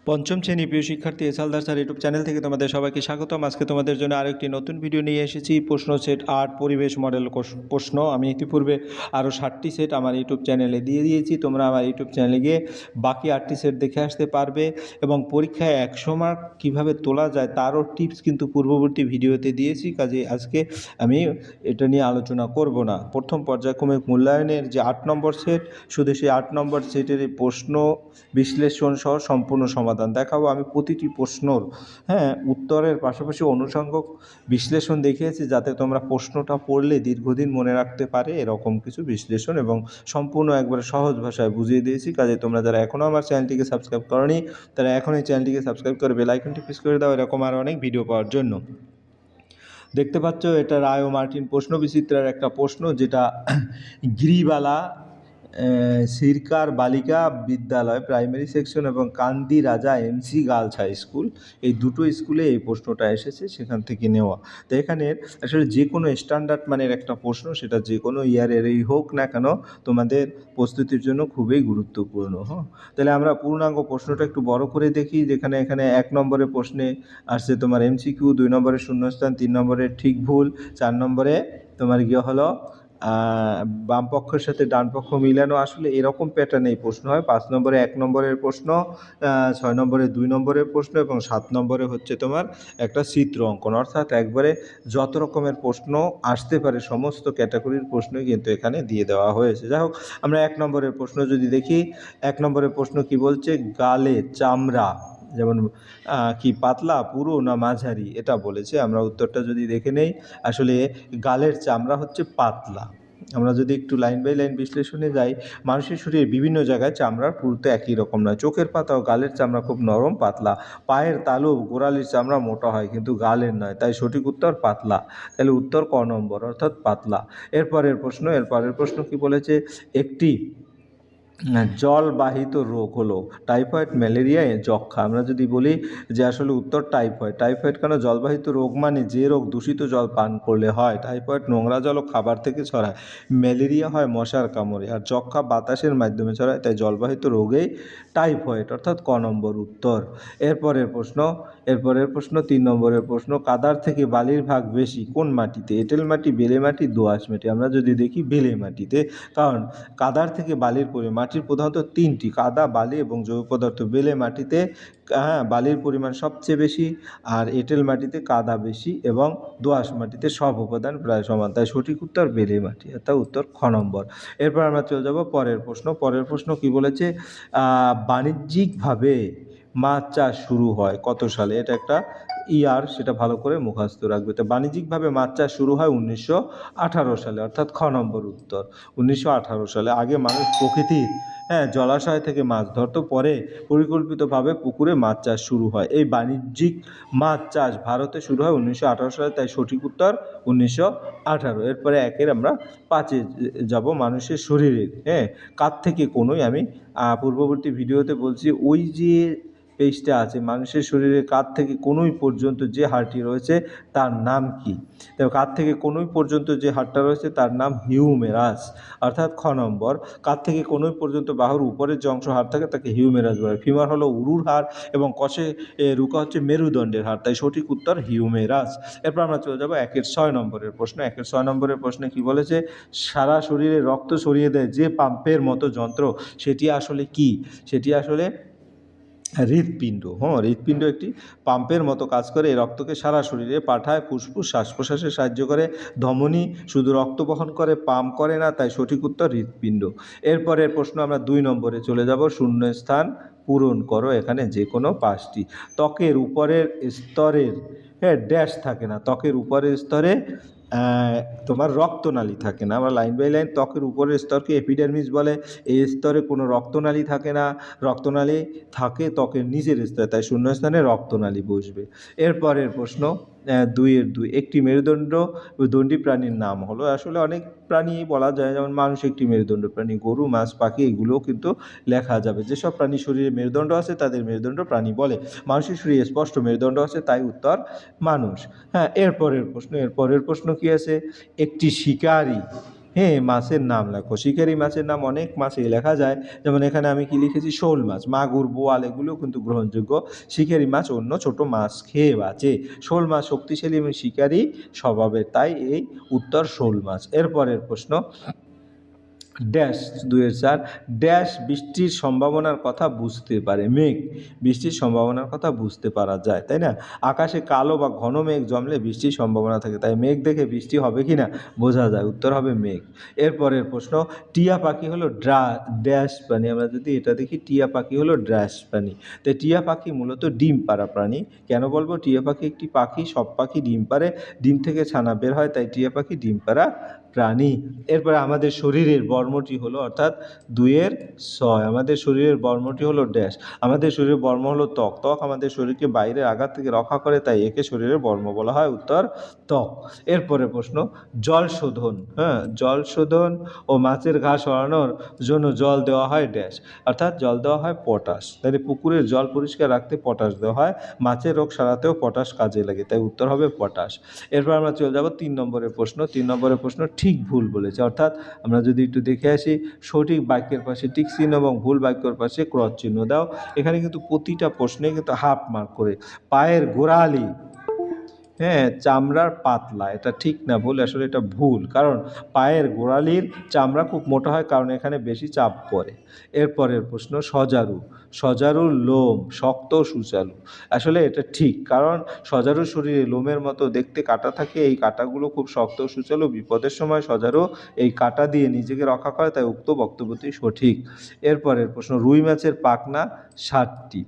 পঞ্চম শ্রেণী প্রিয় শিক্ষার্থী এসালদার স্যার ইউটিউব চ্যানেল থেকে তোমাদের সবাইকে স্বাগতম। আজকে তোমাদের জন্য আরও একটি নতুন ভিডিও নিয়ে এসেছি। প্রশ্ন সেট ৮ পরিবেশ মডেল প্রশ্ন। আমি ইতিপূর্বে আরও 60টি সেট আমার ইউটিউব চ্যানেলে দিয়ে দিয়েছি। তোমরা আমার ইউটিউব চ্যানেলে গিয়ে বাকি 8টি সেট দেখে আসতে পারবে এবং পরীক্ষায় 100 মার্ক কীভাবে তোলা যায় তারও টিপস কিন্তু পূর্ববর্তী ভিডিওতে দিয়েছি। কাজে আজকে আমি এটা নিয়ে আলোচনা করব না। প্রথম পর্যায়ক্রমিক মূল্যায়নের যে 8 নম্বর সেট, শুধু সেই 8 নম্বর সেটের প্রশ্ন বিশ্লেষণ সহ সম্পূর্ণ সমাধান দেখাবো। আমি প্রতিটি প্রশ্নর উত্তরের পাশাপাশি অনুষঙ্গক বিশ্লেষণ দেখিয়েছি, যাতে তোমরা প্রশ্নটা পড়লে দীর্ঘদিন মনে রাখতে পারে এরকম কিছু বিশ্লেষণ এবং সম্পূর্ণ একবারে সহজ ভাষায় বুঝিয়ে দিয়েছি। কাজে তোমরা যারা এখনও আমার চ্যানেলটিকে সাবস্ক্রাইব করনি তারা এখন এই চ্যানেলটিকে সাবস্ক্রাইব করে বেল আইকনটি প্রেস করে দাও এরকম আরও অনেক ভিডিও পাওয়ার জন্য। দেখতে পাচ্ছ এটা রায় ও মার্টিন প্রশ্ন বিচিত্রার একটা প্রশ্ন, যেটা গিরিবালা সিরকার বালিকা বিদ্যালয় প্রাইমারি সেকশন এবং কান্দি রাজা এমসি গার্লস হাই স্কুল, এই দুটো স্কুলে এই প্রশ্নটা এসেছে, সেখান থেকে নেওয়া। তো এখানে আসলে যে কোনো স্ট্যান্ডার্ড মানের একটা প্রশ্ন, সেটা যে কোনো ইয়ারেরই হোক না কেন, তোমাদের প্রস্তুতির জন্য খুবই গুরুত্বপূর্ণ। তাহলে আমরা পূর্ণাঙ্গ প্রশ্নটা একটু বড় করে দেখি। যেখানে এখানে 1 নম্বরের প্রশ্নে আসছে তোমার এমসিকিউ, 2 নম্বরে শূন্যস্থান, 3 নম্বরে ঠিক ভুল, 4 নম্বরে তোমার গিয়ে হলো বাম পক্ষের সাথে ডান পক্ষ মিলানো। আসলে এরকম প্যাটার্নেই প্রশ্ন হয়। 5 নম্বরে 1 নম্বরের প্রশ্ন, 6 নম্বরে 2 নম্বরের প্রশ্ন এবং 7 নম্বরে হচ্ছে তোমার একটা চিত্র অঙ্কন। অর্থাৎ একবারে যত রকমের প্রশ্ন আসতে পারে সমস্ত ক্যাটাগরির প্রশ্নই কিন্তু এখানে দিয়ে দেওয়া হয়েছে। যাই হোক, আমরা 1 নম্বরের প্রশ্ন যদি দেখি, 1 নম্বরের প্রশ্ন কি বলছে, গালে চামড়া যেমন কি পাতলা, পুরো না মাঝারি, এটা বলেছে। আমরা উত্তরটা যদি দেখে নেই, আসলে গালের চামড়া হচ্ছে পাতলা। আমরা যদি একটু লাইন বাই লাইন বিশ্লেষণে যাই, মানুষের শরীরে বিভিন্ন জায়গায় চামড়ার পুরুত্ব একই রকম নয়। চোখের পাতা ও গালের চামড়া খুব নরম পাতলা, পায়ের তালু গোড়ালির চামড়া মোটা হয় কিন্তু গালের নয়, তাই সঠিক উত্তর পাতলা। তাহলে উত্তর ক নম্বর, অর্থাৎ পাতলা। এরপরের প্রশ্ন কি বলেছে, একটি জলবাহিত রোগ হলো টাইফয়েড, ম্যালেরিয়া, যক্ষ্মা। আমরা যদি বলি যে আসলে উত্তর টাইফয়েড কেন, জলবাহিত রোগ মানে যে রোগ দূষিত জল পান করলে হয়। টাইফয়েড নোংরা জল ও খাবার থেকে ছড়ায়। ম্যালেরিয়া হয় মশার কামড়ে, আর যক্ষ্মা বাতাসের মাধ্যমে ছড়ায়, তাই জলবাহিত রোগেই টাইফয়েড, অর্থাৎ ক নম্বর উত্তর। এরপরের প্রশ্ন 3 নম্বরের প্রশ্ন, কাদার থেকে বালির ভাগ বেশি কোন মাটিতে, এঁটেল মাটি, বেলে মাটি, দোআঁশ মাটি। আমরা যদি দেখি বেলে মাটিতে, কারণ কাদার থেকে বালির পরিমাণ, মাটির প্রধানত 3টি, কাদা, বালি এবং জৈব পদার্থ। বেলে মাটিতে বালির পরিমাণ সবচেয়ে বেশি, আর এঁটেল মাটিতে কাদা বেশি এবং দোআঁশ মাটিতে সব উপাদান প্রায় সমান, তাই সঠিক উত্তর বেলে মাটি, অর্থাৎ উত্তর খ নম্বর। এরপর আমরা চলে যাব পরের প্রশ্ন কি বলেছে, বাণিজ্যিকভাবে মাছ চাষ শুরু হয় কত সালে, এটা একটা ইয়ার, সেটা ভালো করে মুখস্থ রাখবে। তো বাণিজ্যিকভাবে মাছ চাষ শুরু হয় 1918 সালে, অর্থাৎ খ নম্বর উত্তর 1918 সালে। আগে মানুষ প্রকৃতির জলাশয় থেকে মাছ ধরত, পরে পরিকল্পিতভাবে পুকুরে মাছ চাষ শুরু হয়। এই বাণিজ্যিক মাছ চাষ ভারতে শুরু হয় 1918 সালে, তাই সঠিক উত্তর 1918। এরপরে আমরা 5-এ যাব, মানুষের শরীরে কাত থেকে কোনোই, আমি পূর্ববর্তী ভিডিওতে বলছি, ওই যে পেজটা আছে, মানুষের শরীরে কাঁধ থেকে কনুই পর্যন্ত যে হাড়টি রয়েছে তার নাম কি। তো কাঁধ থেকে কনুই পর্যন্ত যে হাড়টা রয়েছে তার নাম হিউমেরাস, অর্থাৎ খ নম্বর। কাঁধ থেকে কনুই পর্যন্ত বাহুর উপরের যে অংশ হাড় থাকে তাকে হিউমেরাস বলে। ফিমার হলো উরুর হাড় এবং কষে রুকা হচ্ছে মেরুদণ্ডের হাড়, তাই সঠিক উত্তর হিউমেরাস। এরপর আমরা চলে যাব 1-এর 6 নম্বরের প্রশ্ন। 1-এর 6 নম্বরের প্রশ্নে কি বলেছে, সারা শরীরে রক্ত ছড়িয়ে দেয় যে পাম্পের মতো যন্ত্র, সেটি আসলে কি, সেটি আসলে হৃৎপিণ্ড। হৃৎপিণ্ড একটি পাম্পের মতো কাজ করে, এই রক্তকে সারা শরীরে পাঠায়, ফুসফুস শ্বাস প্রশ্বাসে সাহায্য করে, ধমনী শুধু রক্ত বহন করে, পাম্প করে না, তাই সঠিক উত্তর হৃৎপিণ্ড। এরপরের প্রশ্ন আমরা 2 নম্বরে চলে যাব, শূন্যস্থান পূরণ করো এখানে যে কোনো 5টি। ত্বকের উপরের স্তরের ড্যাশ থাকে না, ত্বকের উপরের স্তরে তোমার রক্তনালী থাকে না। আমরা লাইন বাই লাইন, ত্বকের উপরের স্তরকে এপিডার্মিস বলে, এই স্তরে কোনো রক্তনালী থাকে না, রক্তনালী থাকে ত্বকের নিচের স্তরে, তাই শূন্যস্থানে রক্তনালী বসবে। এরপরের প্রশ্ন 2-এর 2, একটি মেরুদণ্ডী প্রাণীর নাম হলো। আসলে অনেক প্রাণী বলা যায়, যেমন মানুষ একটি মেরুদণ্ড প্রাণী, গরু, মাছ, পাখি, এগুলোও কিন্তু লেখা যাবে। যেসব প্রাণীর শরীরে মেরুদণ্ড আছে তাদের মেরুদণ্ড প্রাণী বলে। মানুষের শরীরে স্পষ্ট মেরুদণ্ড আছে, তাই উত্তর মানুষ। এরপরের প্রশ্ন কি আছে, একটি শিকারী হ্যাঁ, মাছের নাম লেখো। শিকারি মাছের নাম অনেক মাছই লেখা যায়, যেমন এখানে আমি কি লিখেছি, শোল মাছ, মাগুর, বোয়াল এগুলোও কিন্তু গ্রহণযোগ্য। শিকারি মাছ অন্য ছোট মাছ খেয়ে বাঁচে। শোল মাছ শক্তিশালী এবং শিকারী স্বভাবের, তাই এই উত্তর শোল মাছ। এরপরের প্রশ্ন, ড্যাশ 2-4 ড্যাশ বৃষ্টির সম্ভাবনার কথা বুঝতে পারে। মেঘ বৃষ্টির সম্ভাবনার কথা বুঝতে পারা যায়, তাই না? আকাশে কালো বা ঘন মেঘ জমলে বৃষ্টির সম্ভাবনা থাকে, তাই মেঘ দেখে বৃষ্টি হবে কি না বোঝা যায়, উত্তর হবে মেঘ। এরপরের প্রশ্ন, টিয়া পাখি হলো ড্যাশ প্রাণী। আমরা যদি এটা দেখি, টিয়া পাখি হলো ড্যাশ প্রাণী। তো টিয়া পাখি মূলত ডিম পাড়া প্রাণী। কেন বলবো? টিয়া পাখি একটি পাখি, সব পাখি ডিম পাড়ে, ডিম থেকে ছানা বের হয়, তাই টিয়া পাখি ডিম পাড়া প্রাণী। এরপরে আমাদের শরীরের বর্মটি হলো, অর্থাৎ 2-6, আমাদের শরীরের বর্মটি হলো ড্যাশ। আমাদের শরীরের বর্ম হলো ত্বক। ত্বক আমাদের শরীরকে বাইরের আঘাত থেকে রক্ষা করে, তাই একে শরীরের বর্ম বলা হয়, উত্তর ত্বক। এরপরে প্রশ্ন, জল শোধন। হ্যাঁ, জল শোধন ও মাছের ঘা সরানোর জন্য জল দেওয়া হয় ড্যাশ, অর্থাৎ জল দেওয়া হয় পটাশ। তাহলে পুকুরের জল পরিষ্কার রাখতে পটাশ দেওয়া হয়, মাছের রোগ সারাতেও পটাশ কাজে লাগে, তাই উত্তর হবে পটাশ। এরপর আমরা চলে যাব 3 নম্বরের প্রশ্ন। 3 নম্বরের প্রশ্ন, ঠিক ভুল বলেছে, অর্থাৎ আমরা যদি একটু দেখে আসি, সঠিক বাক্যের পাশে টিক চিহ্ন এবং ভুল বাক্যের পাশে ক্রস চিহ্ন দাও। এখানে কিন্তু প্রতিটা প্রশ্নে কিন্তু হাফ মার্ক করে। পায়ের গোড়ালি, হ্যাঁ, চামড়ার পাতলা, এটা ঠিক না ভুল? আসলে এটা ভুল, কারণ পায়ের গোড়ালির চামড়া খুব মোটা হয়, কারণ এখানে বেশি চাপ পড়ে। এরপরের প্রশ্ন, সজারু। সজারুর লোম শক্ত সুচালু, আসলে এটা ঠিক, কারণ সজারুর শরীরে লোমের মতো দেখতে কাঁটা থাকে, এই কাঁটাগুলো খুব শক্ত সুচালু, বিপদের সময় সজারু এই কাঁটা দিয়ে নিজেকে রক্ষা করে, তাই উক্ত বক্তব্যটি সঠিক। এরপরের প্রশ্ন, রুই মাছের পাখনা 7টি।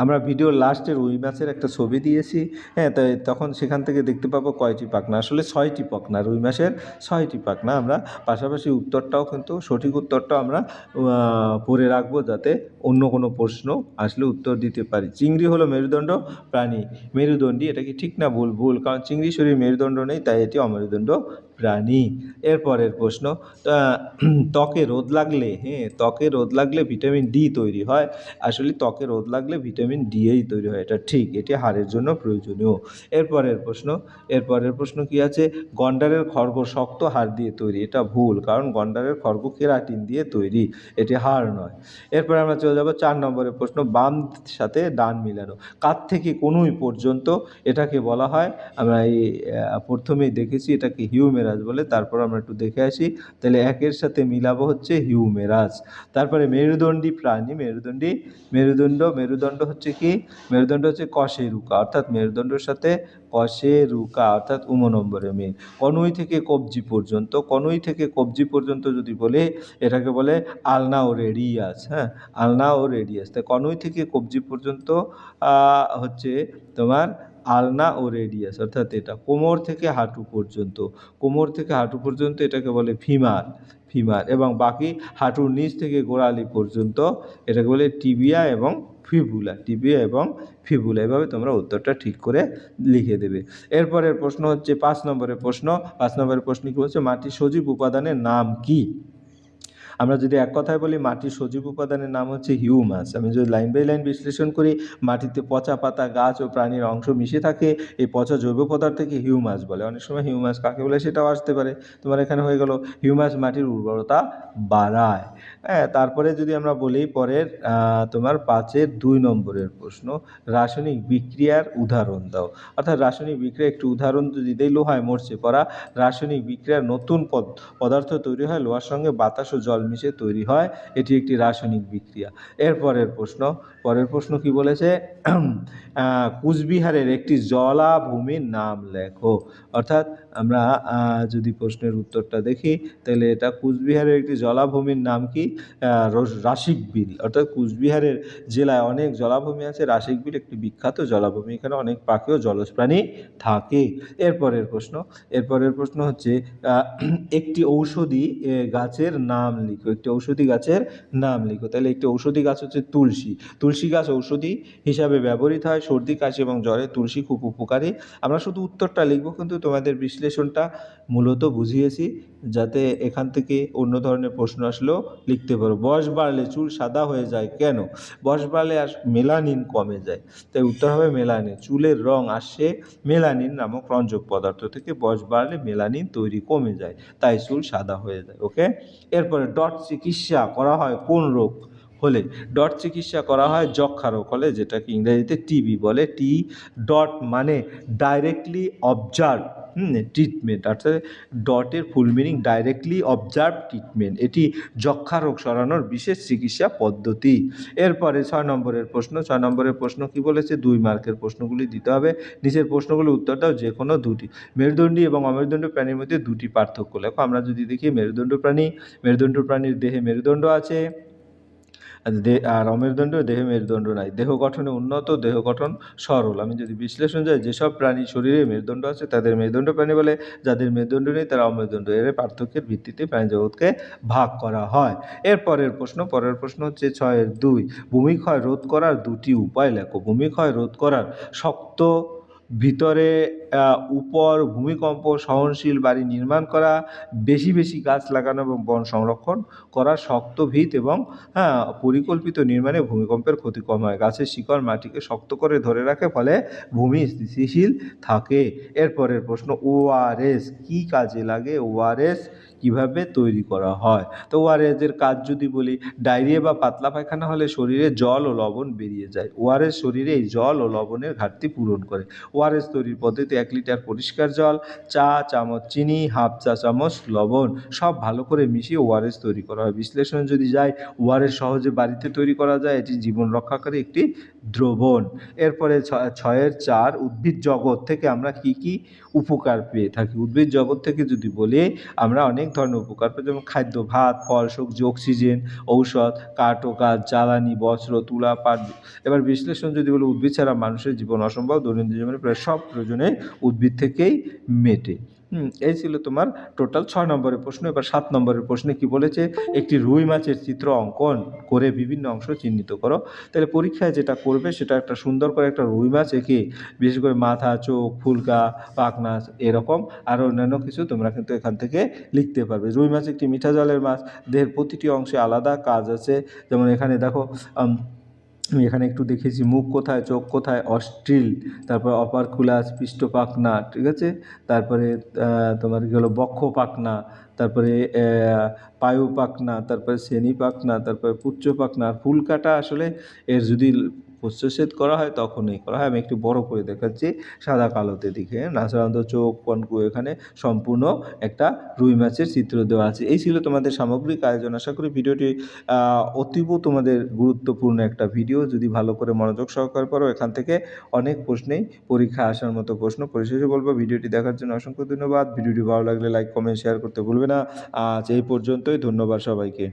আমরা ভিডিওর লাস্টে রুই মাছের একটা ছবি দিয়েছি, হ্যাঁ, তাই তখন সেখান থেকে দেখতে পাবো কয়টি পাখনা, আসলে 6টি পাখনা, রুই মাছের 6টি পাখনা। আমরা পাশাপাশি উত্তরটাও কিন্তু, সঠিক উত্তরটাও আমরা পড়ে রাখবো, যাতে অন্য কোনো প্রশ্ন আসলে উত্তর দিতে পারি। চিংড়ি হলো মেরুদণ্ড প্রাণী, মেরুদণ্ডী, এটা কি ঠিক না ভুল? ভুল, কারণ চিংড়ি শরীরে মেরুদণ্ড নেই, তাই এটি অমেরুদণ্ড প্রাণী। এরপরের প্রশ্ন, ত্বকে রোদ লাগলে, হ্যাঁ, ত্বকে রোদ লাগলে ভিটামিন ডি তৈরি হয়, আসলে ত্বকে রোদ লাগলে ভিটামিন ডি এই তৈরি হয়, এটা ঠিক, এটি হাড়ের জন্য প্রয়োজনীয়। এরপরের প্রশ্ন কি আছে, গন্ডারের খড়গ শক্ত হাড় দিয়ে তৈরি, এটা ভুল, কারণ গন্ডারের খড়গ কেরাটিন দিয়ে তৈরি, এটি হাড় নয়। এরপরে আমরা চলে যাব 4 নম্বরের প্রশ্ন, বাম সাথে ডান মিলানো। কাঁধ থেকে কনুই পর্যন্ত এটাকে বলা হয়, আমরা এই প্রথমেই দেখেছি এটাকে হিউমেরাস বলে, তারপর আমরা একটু দেখে আসি। তাহলে একের সাথে মিলাবো হচ্ছে হিউমেরাস। তারপরে মেরুদণ্ডী প্রাণী, মেরুদণ্ড হচ্ছে কি? মেরুদণ্ড হচ্ছে কশেরুকা, অর্থাৎ মেরুদণ্ডের সাথে কশেরুকা, অর্থাৎ নম্বরে মিল। কনুই থেকে কবজি পর্যন্ত, কনুই থেকে কবজি পর্যন্ত যদি বলে, এটাকে বলে আলনা ও রেডিয়াস। হ্যাঁ, আলনা ও রেডিয়াস। তাই কনুই থেকে কবজি পর্যন্ত হচ্ছে তোমার আলনা ও রেডিয়াস, অর্থাৎ এটা কোমর থেকে হাঁটু পর্যন্ত, কোমর থেকে হাঁটু পর্যন্ত এটাকে বলে ফিমার, এবং বাকি হাঁটুর নিচ থেকে গোড়ালি পর্যন্ত এটাকে বলে টিবিয়া এবং ফিবুলা। এভাবে তোমরা উত্তরটা ঠিক করে লিখে দেবে। এরপরের প্রশ্ন হচ্ছে 5 নম্বরের প্রশ্ন। 5 নম্বরের প্রশ্ন কি বলছে, মাটির সজীব উপাদানের নাম কি? আমরা যদি এক কথায় বলি, মাটির সজীব উপাদানের নাম হচ্ছে হিউমাস। আমি যদি লাইন বাই লাইন বিশ্লেষণ করি, মাটিতে পচা পাতা, গাছ ও প্রাণীর অংশ মিশে থাকে, এই পচা জৈব পদার্থকে হিউমাস বলে। অনেক সময় হিউমাস কাকে বলে সেটাও আসতে পারে। তোমার এখানে হয়ে গেল হিউমাস মাটির উর্বরতা বাড়ায়। হ্যাঁ, তারপরে যদি আমরা বলি পরের তোমার 5-এর 2 নম্বরের প্রশ্ন, রাসায়নিক বিক্রিয়ার উদাহরণ দাও। অর্থাৎ রাসায়নিক বিক্রিয়া একটি উদাহরণ যদি দেই, লোহায় মরচে পড়া, রাসায়নিক বিক্রিয়ার নতুন পদার্থ তৈরি হয়, লোহার সঙ্গে বাতাস ও জল মিশে তৈরি হয়, এটি একটি রাসায়নিক বিক্রিয়া। পরের প্রশ্ন কি বলেছে, কুচবিহারের একটি জলাভূমির নাম লেখো। অর্থাৎ আমরা যদি প্রশ্নের উত্তরটা দেখি, তাহলে এটা কুচবিহারের একটি জলাভূমির নাম কি? রাশিকবিল। অর্থাৎ কুচবিহারের জেলায় অনেক জলাভূমি আছে, রাশিকবিল একটি বিখ্যাত জলাভূমি, এখানে অনেক পাখি ও জলজ প্রাণী থাকে। এরপরের প্রশ্ন হচ্ছে একটি ঔষধি গাছের নাম লিখো, একটি ঔষধি গাছের নাম লিখো। তাহলে একটি ঔষধি গাছ হচ্ছে তুলসী। তুলসী গাছ ঔষধি হিসাবে ব্যবহৃত হয়, সর্দি কাশি এবং জ্বরে তুলসী খুব উপকারী। আমরা শুধু উত্তরটা লিখবো, কিন্তু তোমাদের বিশ্লেষণটা মূলত বুঝিয়েছি, যাতে এখান থেকে অন্য ধরনের প্রশ্ন আসলেও লিখতে পারো। বয়স বাড়লে চুল সাদা হয়ে যায় কেন? বয়স বাড়লে আর মেলানিন কমে যায়, তাই উত্তর হবে মেলানিন। চুলের রং আসে মেলানিন নামক রঞ্জক পদার্থ থেকে। বয়স বাড়লে মেলানিন তৈরি কমে যায়, তাই চুল সাদা হয়ে যায়। ওকে, এরপরে ডট চিকিৎসা করা হয় কোন রোগ হলে? ডট চিকিৎসা করা হয় যক্ষা রোগ হলে, যেটাকে ইংরেজিতে টিবি বলে। ডট মানে ডাইরেক্টলি অবজার্ভ ট্রিটমেন্ট, অর্থাৎ ডটের full meaning directly observe treatment. এটি যক্ষা রোগ সরানোর বিশেষ চিকিৎসা পদ্ধতি। এরপরে 6 নম্বরের প্রশ্ন। 6 নম্বরের প্রশ্ন কি বলেছে? 2 মার্কের প্রশ্নগুলি দিতে হবে। নিচের প্রশ্নগুলির উত্তর দাও যে কোনো দুটি। মেরুদণ্ডী এবং অমেরুদণ্ডী প্রাণীর মধ্যে দুটি পার্থক্য লেখো। আমরা যদি দেখি মেরুদণ্ড প্রাণীর দেহে মেরুদণ্ড আছে, আর অমেরুদণ্ড দেহে মেরুদণ্ড নাই। দেহ গঠনে উন্নত, দেহ গঠন সরল। আমি যদি বিশ্লেষণ যাই, যেসব প্রাণী শরীরে মেরুদণ্ড আছে তাদের মেরুদণ্ড প্রাণী বলে, যাদের মেরুদণ্ড নেই তারা অমেরুদণ্ড। এর পার্থক্যের ভিত্তিতে প্রাণী জগৎকে ভাগ করা হয়। পরের প্রশ্ন হচ্ছে 6-2। ভূমিক্ষয় রোধ করার দুটি উপায় লেখো। ভূমিক্ষয় রোধ করার: শক্ত ভিতরে উপর ভূমিকম্প সহনশীল বাড়ি নির্মাণ করা, বেশি বেশি গাছ লাগানো এবং বন সংরক্ষণ করা, শক্ত ভিত এবং পরিকল্পিত নির্মাণে ভূমিকম্পের ক্ষতি কম হয়। গাছের শিকড় মাটিকে শক্ত করে ধরে রাখে, ফলে ভূমি স্থিতিশীল থাকে। এরপরের প্রশ্ন, ওআরএস কী কাজে লাগে? ওআরএস কীভাবে তৈরি করা হয়? তো ওআরএস এর কাজ যদি বলি, ডায়রিয়া বা পাতলা পায়খানা হলে শরীরে জল ও লবণ বেরিয়ে যায়। ওআরএস শরীরে এই জল ও লবণের ঘাটতি পূরণ করে। ওআরএস তৈরির পদ্ধতি: 1 লিটার পরিষ্কার জল, চা চামচ চিনি, হাফ চা চামচ লবণ, সব ভালো করে মিশিয়ে ওআরএস তৈরি করা হয়। বিশ্লেষণে যদি যাই, ওআরএস সহজে বাড়িতে তৈরি করা যায়, এটি জীবন রক্ষাকারী একটি দ্রবণ। এরপরে 6-4, উদ্ভিদ জগৎ থেকে আমরা কি কি উপকার পেয়ে থাকি? উদ্ভিদ জগৎ থেকে যদি বলি, আমরা অনেক ধরনের উপকার পাই, যেমন খাদ্য, ভাত, ফল, সবজি, অক্সিজেন, ঔষধ, কাঠ ও কাঠ, জ্বালানি, বস্ত্র, তুলা, পাট। এবার বিশ্লেষণ যদি বলি, উদ্ভিদ ছাড়া মানুষের জীবন অসম্ভব। দৈনন্দিন জীবনে প্রায় সব প্রয়োজনে উদ্ভিদ থেকেই মেটে। এই ছিল তোমার টোটাল 6 নম্বরের প্রশ্ন। এবার 7 নম্বরের প্রশ্নে কি বলেছে? একটি রুই মাছের চিত্র অঙ্কন করে বিভিন্ন অংশ চিহ্নিত করো। তাহলে পরীক্ষায় যেটা করবে, সেটা একটা সুন্দর করে একটা রুই মাছ এঁকে, বিশেষ করে মাথা, চোখ, ফুলকা, পাখনা, এরকম আরও অন্যান্য কিছু তোমরা কিন্তু এখান থেকে লিখতে পারবে। রুই মাছ একটি মিঠা জলের মাছ, দেহের প্রতিটি অংশে আলাদা কাজ আছে। যেমন এখানে দেখো, আমি এখানে একটু দেখেছি, মুখ কোথায়, চোখ কোথায়, অস্ট্রিল, তারপর অপারকুলাস, পৃষ্ঠপাখনা, ঠিক আছে, তারপরে তোমার কি হলো বক্ষ পাখনা, তারপরে পায়ু পাখনা, তারপরে শ্রেণী পাখনা, তারপরে পুচ্ছ পাখনা। আর ফুল কাটা আসলে এর যদি প্রচ্ছদ করা হয় তখনই করা হয়। আমি একটু বড় করে দেখাচ্ছি সাদা কালোতে দেখে না, সাধারণত চোখ কনকু এখানে সম্পূর্ণ একটা রুই মাছের চিত্র দেওয়া আছে। এই ছিল তোমাদের সামগ্রিক আয়োজন। আশা করি ভিডিওটি অতীব তোমাদের গুরুত্বপূর্ণ একটা ভিডিও। যদি ভালো করে মনোযোগ সহকারে পড়ো, এখান থেকে অনেক প্রশ্নেই পরীক্ষা আসার মতো প্রশ্ন। পরিশেষে বলবো, ভিডিওটি দেখার জন্য অসংখ্য ধন্যবাদ। ভিডিওটি ভালো লাগলে লাইক, কমেন্ট, শেয়ার করতে ভুলবে না। আজ এই পর্যন্তই। ধন্যবাদ সবাইকে।